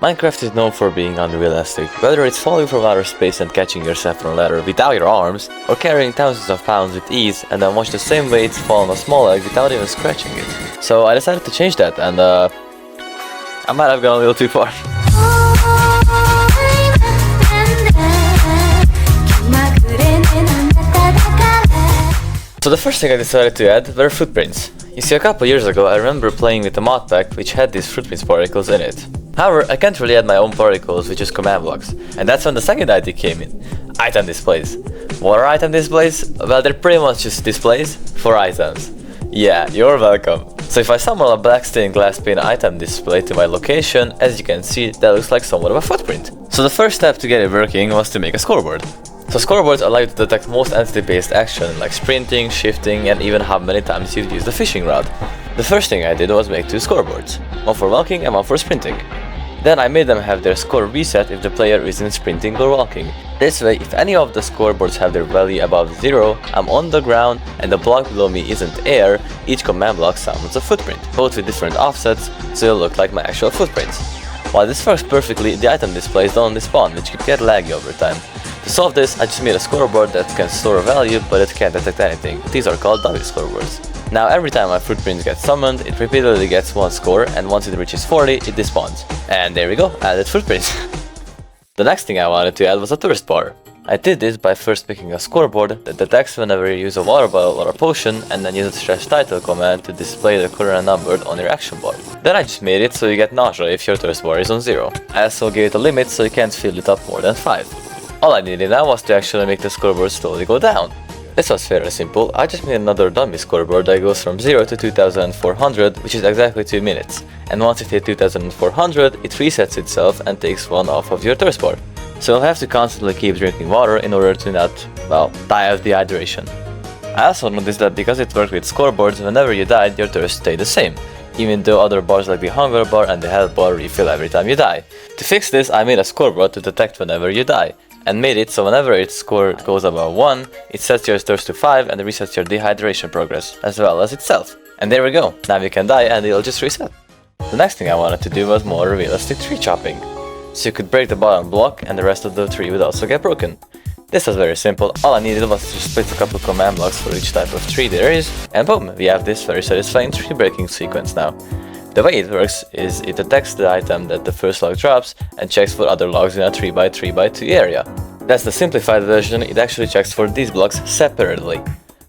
Minecraft is known for being unrealistic, whether it's falling from outer space and catching yourself on a ladder without your arms, or carrying thousands of pounds with ease and then watch the same weights fall on a small egg without even scratching it. So I decided to change that, and I might have gone a little too far. So the first thing I decided to add were footprints. You see, a couple years ago I remember playing with a mod pack which had these footprints particles in it. However, I can't really add my own particles, which is command blocks, and that's when the second idea came in. Item displays. What are item displays? Well, they're pretty much just displays for items. Yeah, you're welcome. So if I summon a black stained glass pane item display to my location, as you can see, that looks like somewhat of a footprint. So the first step to get it working was to make a scoreboard. So scoreboards allow you to detect most entity-based action, like sprinting, shifting, and even how many times you'd use the fishing rod. The first thing I did was make two scoreboards, one for walking and one for sprinting. Then I made them have their score reset if the player isn't sprinting or walking. This way, if any of the scoreboards have their value above 0, I'm on the ground and the block below me isn't air, each command block summons a footprint, both with different offsets, so it'll look like my actual footprints. While this works perfectly, the item displays don't despawn, which could get laggy over time. To solve this, I just made a scoreboard that can store a value, but it can't detect anything. These are called dummy scoreboards. Now every time my footprint gets summoned, it repeatedly gets one score, and once it reaches 40, it despawns. And there we go, added footprints. The next thing I wanted to add was a thirst bar. I did this by first picking a scoreboard that detects whenever you use a water bottle or a potion, and then use the /title command to display the current number on your action bar. Then I just made it so you get nausea if your thirst bar is on 0. I also gave it a limit so you can't fill it up more than 5. All I needed now was to actually make the scoreboard slowly go down. This was fairly simple. I just made another dummy scoreboard that goes from 0 to 2400, which is exactly 2 minutes. And once it hits 2400, it resets itself and takes one off of your thirst bar. So you'll have to constantly keep drinking water in order to not, well, die of dehydration. I also noticed that because it worked with scoreboards, whenever you died, your thirst stayed the same, even though other bars like the hunger bar and the health bar refill every time you die. To fix this, I made a scoreboard to detect whenever you die, and made it so whenever its score goes above 1, it sets your thirst to 5 and resets your dehydration progress, as well as itself. And there we go, now you can die and it'll just reset. The next thing I wanted to do was more realistic tree chopping. So you could break the bottom block and the rest of the tree would also get broken. This was very simple, all I needed was to split a couple command blocks for each type of tree there is, and boom, we have this very satisfying tree breaking sequence now. The way it works is it detects the item that the first log drops and checks for other logs in a 3x3x2 area. That's the simplified version, it actually checks for these blocks separately,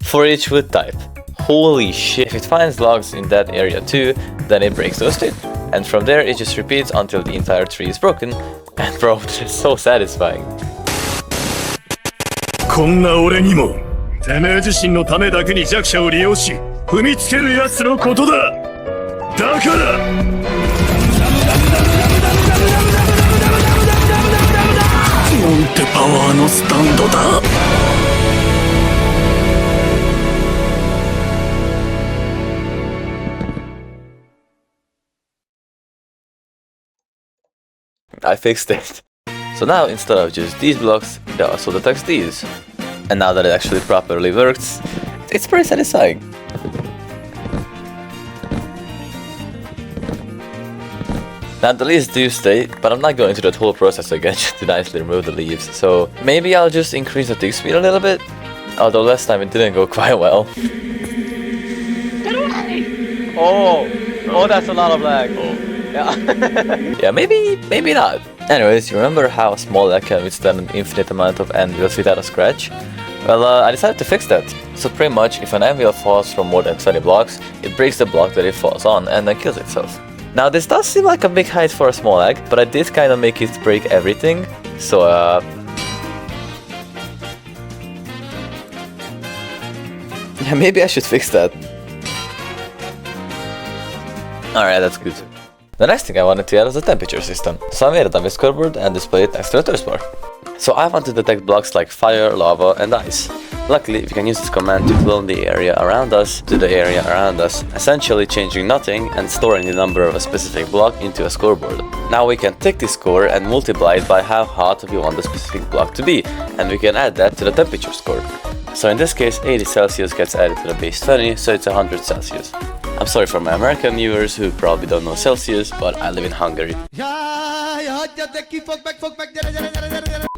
for each wood type. Holy shit, if it finds logs in that area too, then it breaks those too. And from there it just repeats until the entire tree is broken, and bro, it's so satisfying. こんな俺にもてめえ自身のためだけに弱者を利用し踏みつける奴のことだ。だからなんてパワーのスタンドだ。I fixed it. So now instead of just these blocks, it also detects these. And now that it actually properly works, it's pretty satisfying. Now the leaves do stay, but I'm not going through that whole process again just to nicely remove the leaves, so maybe I'll just increase the tick speed a little bit, although last time it didn't go quite well. Oh, that's a lot of lag. Yeah. Yeah, maybe not. Anyways, you remember how a small egg can withstand an infinite amount of anvils without a scratch? Well, I decided to fix that. So pretty much, if an anvil falls from more than 20 blocks, it breaks the block that it falls on and then kills itself. Now this does seem like a big height for a small egg, but I did kinda make it break everything, so yeah, maybe I should fix that. Alright, that's good. The next thing I wanted to add was a temperature system, so I made a dummy scoreboard and displayed it next to a thirst bar. So I want to detect blocks like fire, lava and ice. Luckily, we can use this command to clone the area around us to the area around us, essentially changing nothing and storing the number of a specific block into a scoreboard. Now we can take this score and multiply it by how hot we want the specific block to be, and we can add that to the temperature score. So in this case, 80 Celsius gets added to the base 20, so it's 100 Celsius. I'm sorry for my American viewers who probably don't know Celsius, but I live in Hungary.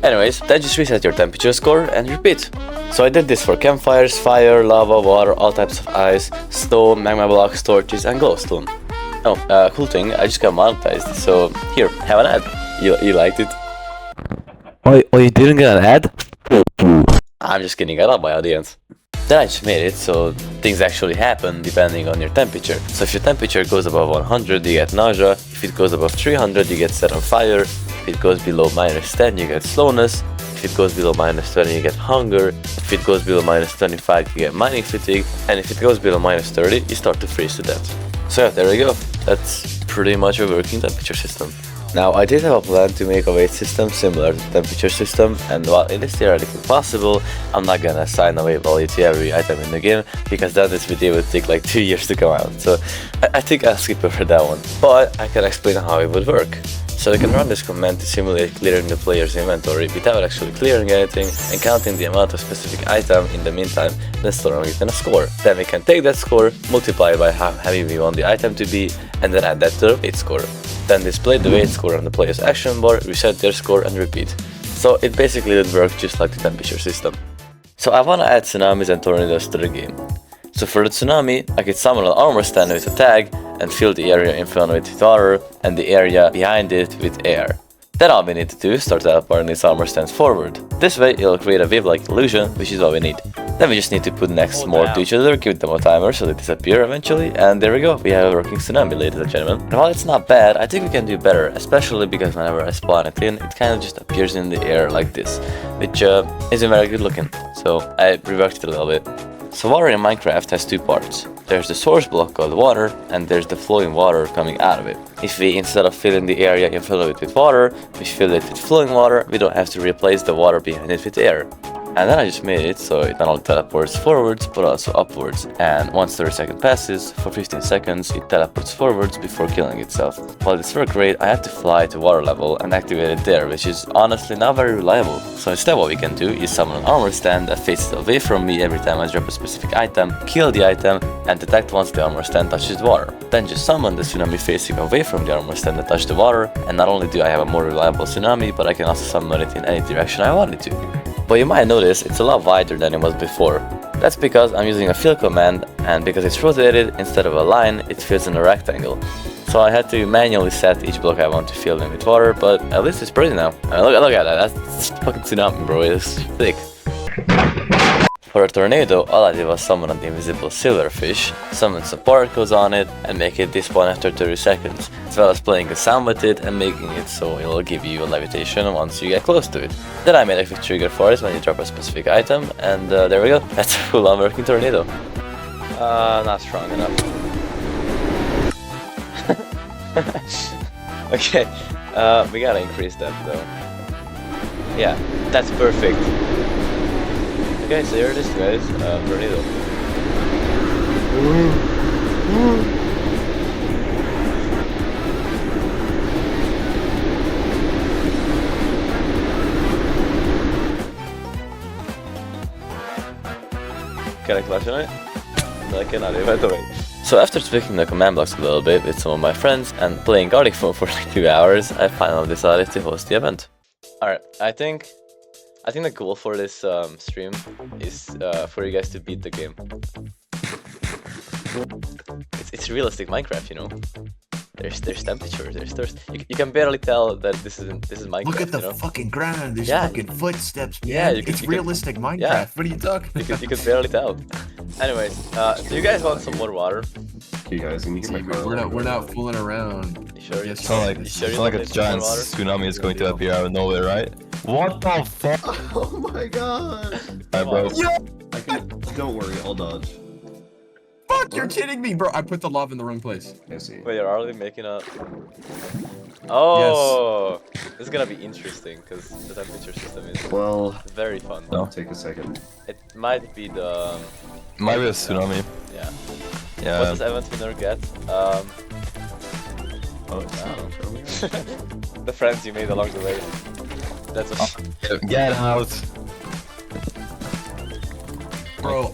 Anyways, then just reset your temperature score and repeat. So I did this for campfires, fire, lava, water, all types of ice, snow, magma blocks, torches, and glowstone. Oh, cool thing, I just got monetized, so here, have an ad. You liked it? Oh, you didn't get an ad? I'm just kidding, I love my audience. Then I just made it so things actually happen depending on your temperature. So if your temperature goes above 100, you get nausea. If it goes above 300, you get set on fire. If it goes below -10, you get slowness. If it goes below -20, you get hunger. If it goes below -25, you get mining fatigue. And if it goes below -30, you start to freeze to death. So yeah, there we go. That's pretty much a working temperature system. Now, I did have a plan to make a weight system similar to the temperature system, and while it is theoretically possible, I'm not gonna assign a weight value to every item in the game, because then this video would take like 2 years to come out, so I think I'll skip over that one. But I can explain how it would work. So you can run this command to simulate clearing the player's inventory without actually clearing anything and counting the amount of specific item in the meantime, then storing it in a score. Then we can take that score, multiply it by how heavy we want the item to be, and then add that to the weight score. Then display the weight score on the player's action bar, reset their score, and repeat. So it basically would work just like the temperature system. So I wanna add tsunamis and tornadoes to the game. So for the tsunami, I could summon an armor stand with a tag and fill the area in front of it with water and the area behind it with air. Then all we need to do is start teleporting these armor stands forward. This way it'll create a wave-like illusion, which is what we need. Then we just need to put next more to each other, give them a timer so they disappear eventually, and there we go, we have a working tsunami, ladies and gentlemen. And while it's not bad, I think we can do better, especially because whenever I spawn it in, it kind of just appears in the air like this, which isn't very good looking, so I reworked it a little bit. So water in Minecraft has two parts. There's the source block called water, and there's the flowing water coming out of it. If we, instead of filling the area and fill it with water, we fill it with flowing water, we don't have to replace the water behind it with air. And then I just made it so it not only teleports forwards but also upwards, and once 30 seconds passes, for 15 seconds it teleports forwards before killing itself. While this worked great, I had to fly to water level and activate it there, which is honestly not very reliable. So instead what we can do is summon an armor stand that faces away from me every time I drop a specific item, kill the item, and detect once the armor stand touches the water. Then just summon the tsunami facing away from the armor stand that touched the water, and not only do I have a more reliable tsunami, but I can also summon it in any direction I want it to. But you might notice it's a lot wider than it was before. That's because I'm using a fill command, and because it's rotated, instead of a line, it fills in a rectangle. So I had to manually set each block I want to fill in with water, but at least it's pretty now. I mean, look at that, that's fucking tsunami, bro, it's thick. For a tornado, all I did was summon an invisible silverfish, summon some particles on it, and make it despawn after 30 seconds, as well as playing a sound with it and making it so it'll give you a levitation once you get close to it. Then I made a quick trigger for it when you drop a specific item, and there we go, that's a full-on working tornado. Not strong enough. Okay, we gotta increase that though. Yeah, that's perfect. Okay, so here it is guys, tornado. Can I clutch on it? No, I cannot, it went away. So after tweaking the command blocks a little bit with some of my friends and playing Gartic mode for like 2 hours, I finally decided to host the event. Alright, I think the goal for this stream is for you guys to beat the game. It's realistic Minecraft, you know. There's temperature, there's thirst. You can barely tell that this is Minecraft. Look at the fucking ground. There's fucking footsteps, man. Yeah, it's realistic Minecraft. What are you talking about? You can barely tell. Anyways, do you guys want some more water? You guys, can you get my car? We're not fooling around. You sure? Yes, It's not like a giant tsunami is going to appear out of nowhere, right? What the fuck? Oh my god! Alright, bro. Don't worry, I'll dodge. Fuck, you're kidding me, bro. I put the lava in the wrong place. I see. Wait, you're already making a... Oh! Yes. This is gonna be interesting, because the temperature system is very fun. No. Take a second. It might be the... Might be a tsunami. Yeah. Yeah. What does event winner get? Oh, The friends you made along the way. That's what... Get out! Bro,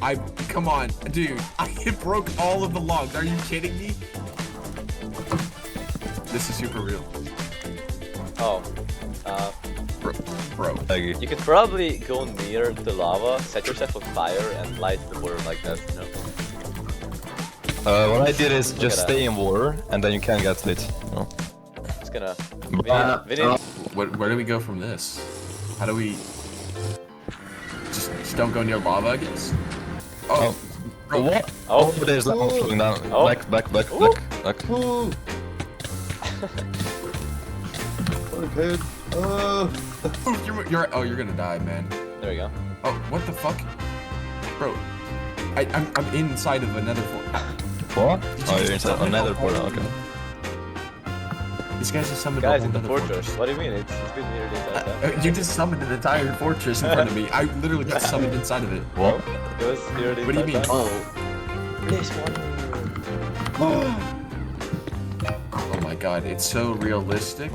come on, dude. I broke all of the logs. Are you kidding me? This is super real. Oh. Bro. Like, You could probably go near the lava, set yourself on fire, and light the water like that, you know? what I did is just at stay in water, and then you can get lit. No. Just gonna... We need... Where do we go from this? How do we... Just don't go near lava, I guess? Oh. Bro. What? Oh. There's lava falling down. Oh. Back. Oh. Okay. You're gonna die, man. There we go. Oh, what the fuck? Bro. I'm inside of another What? Oh, you're inside another portal, okay. These guys just summoned Guys, a in whole the nother fortress. What do you mean? It's been near the inside that. You just summoned an entire fortress in front of me. I literally got summoned inside of it. What? It was near the What do you mean? inside Oh. This one. Oh my god, it's so realistic.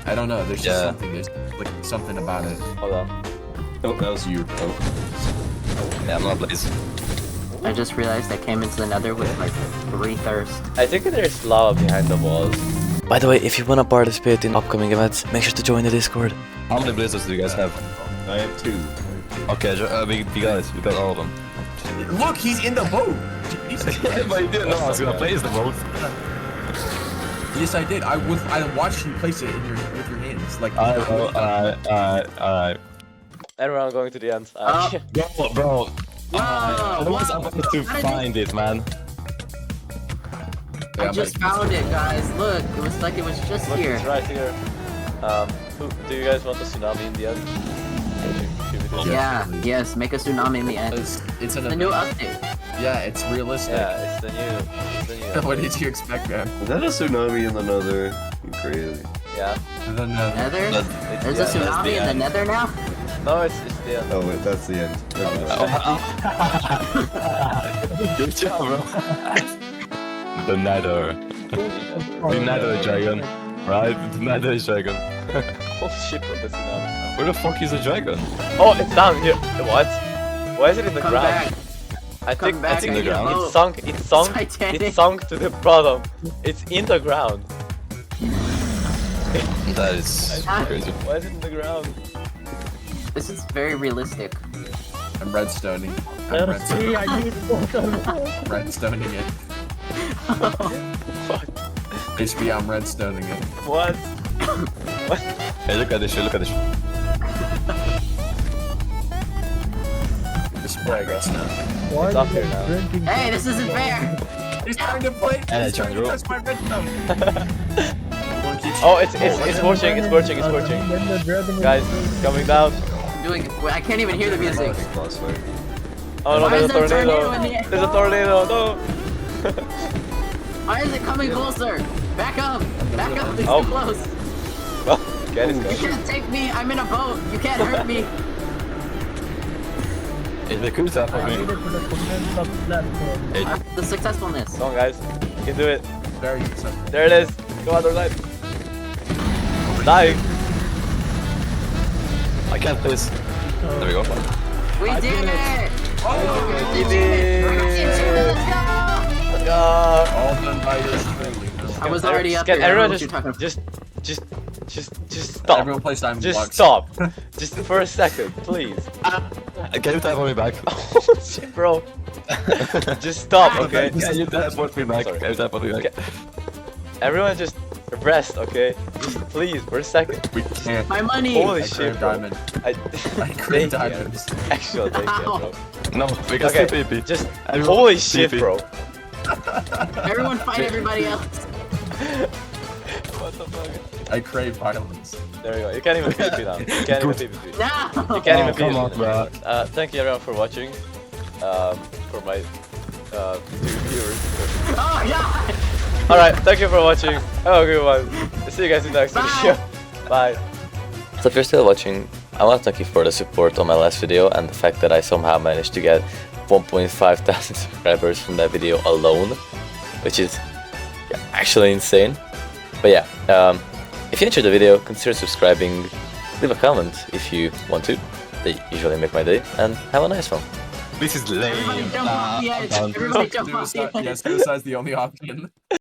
I don't know, there's just something, there's like something about it. Hold on. Oh, that was you. Oh. Yeah, I'm not Blaze. I just realized I came into the nether with like 3 thirst. I think there's lava behind the walls. By the way, if you wanna participate in upcoming events, make sure to join the Discord. How many Blazes do you guys have? I have 2. Okay, we got it. We got all of them. Look, he's in the boat! Jesus Christ. But you didn't know I was gonna place the boat. Yes, I did. I watched you place it with your hands. Like, Alright. Everyone going to the end. Bro. I was about to find it, man. I just found it, guys. Look, it was like it was just Look, here. it's right here. Do you guys want a tsunami in the end? Yeah, yes, make a tsunami in the end. It's The new update. Yeah, it's realistic. Yeah, it's the new. What did you expect, man? Is that a tsunami in the nether? You crazy. Yeah. The nether. Nether? There's a tsunami in the nether now? No, it's the end. Oh wait, that's the end. Good job, bro. The Nether. The Nether dragon. Right? The Nether dragon. Oh shit, what the tsunami? Where the fuck is the dragon? Oh, it's down here. What? Why is it in the Come ground? back. I Come think back, in the I need a ground. boat. It's sunk to the bottom. It's in the ground. That is crazy. Why is it in the ground? This is very realistic. I'm redstoning. Redstoning it. What? HB, I'm redstoning it. What? What? Hey, look at this shit, look at this shit. This There you go. redstone. It's up here now. Hey, this isn't fair! He's trying to play. And He's a trying to jungle. touch my redstone. Oh, it's scorching, it's scorching. Guys, it's coming down. I'm doing it. I can't even hear the music. Oh no, Why there's a is there a tornado tornado. in the air? There's a tornado, no. Why is it coming closer? Back up! Back up! It's Oh. too close! Oh, get it, You guys. can't take me! I'm in a boat! You can't hurt me! It's the cool stuff for me. The successfulness. Come on, guys. You can do it. Very good. There it is. Go other side. Dying. I can't place. There we go. We did it! Oh, We did it! Let's go! Let's go. all done by yours truly. I was already up Can there. I don't know everyone what you're talking about. just stop. Everyone plays time Just blocks. stop. Just for a second, please. Can you teleport me back? Oh shit, bro. Just stop, okay? Can you teleport me back? Sorry. Can you teleport me back? Okay. Everyone just rest, okay? Just please, for a second. We can't. My money! Holy I shit, crave bro. diamond. I I crave thank you. diamonds. Actually, thank you, bro. No, we can Okay, still PP. just Everyone holy TP. shit, bro. Everyone fight everybody else! What the fuck? I crave violence. There we go. You can't even PvP now. You can't even PvP. No! You can't even come on, PvP. bro. Thank you everyone for watching. For my 2 viewers. Oh, God! Alright, thank you for watching. Have a good one. See you guys in the next video. Bye. So if you're still watching, I want to thank you for the support on my last video and the fact that I somehow managed to get 1,500 subscribers from that video alone, which is actually insane. But yeah, if you enjoyed the video, consider subscribing, leave a comment if you want to. They usually make my day, and have a nice one. This is lame. Everybody jump off the edge! I'm done. Everybody jump off the edge! Suicide's the only option.